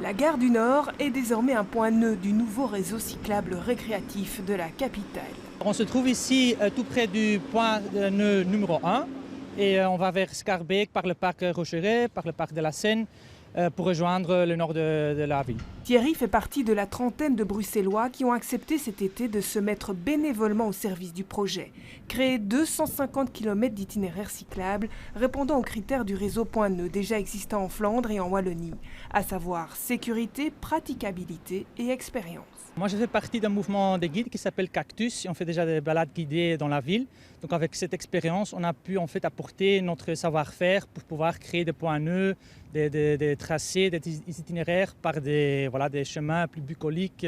La gare du Nord est désormais un point nœud du nouveau réseau cyclable récréatif de la capitale. On se trouve ici tout près du point nœud numéro 1 et on va vers Schaerbeek par le parc Rocheret, par le parc de la Seine pour rejoindre le nord de la ville. Thierry fait partie de la trentaine de Bruxellois qui ont accepté cet été de se mettre bénévolement au service du projet. Créer 250 km d'itinéraires cyclables répondant aux critères du réseau Point Nœud déjà existant en Flandre et en Wallonie, à savoir sécurité, praticabilité et expérience. Moi, je fais partie d'un mouvement de guides qui s'appelle Cactus et on fait déjà des balades guidées dans la ville. Donc avec cette expérience, on a pu en fait apporter notre savoir-faire pour pouvoir créer des points nœuds, des tracés, des itinéraires par des chemins plus bucoliques,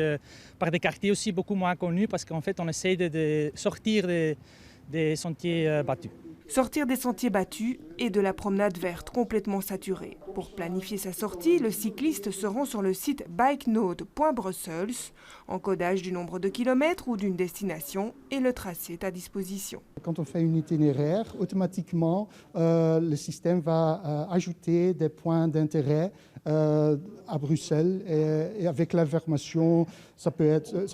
par des quartiers aussi beaucoup moins connus parce qu'en fait, on essaye de sortir des sentiers battus. Sortir des sentiers battus et de la promenade verte complètement saturée. Pour planifier sa sortie, le cycliste se rend sur le site bikenode.brussels, encodage du nombre de kilomètres ou d'une destination et le tracé est à disposition. Quand on fait un itinéraire, automatiquement, le système va ajouter des points d'intérêt à Bruxelles et avec l'information, ça peut être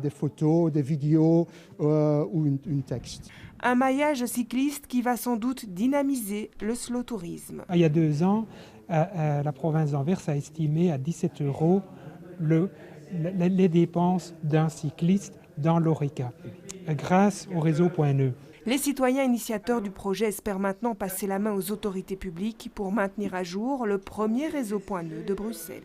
des photos, des vidéos ou un texte. Un maillage cycliste qui va sans doute dynamiser le slow tourisme. Il y a 2 ans, la province d'Anvers a estimé à 17 € les dépenses d'un cycliste dans l'Orica, grâce au réseau Point Nœud. Les citoyens initiateurs du projet espèrent maintenant passer la main aux autorités publiques pour maintenir à jour le premier réseau Point Nœud de Bruxelles.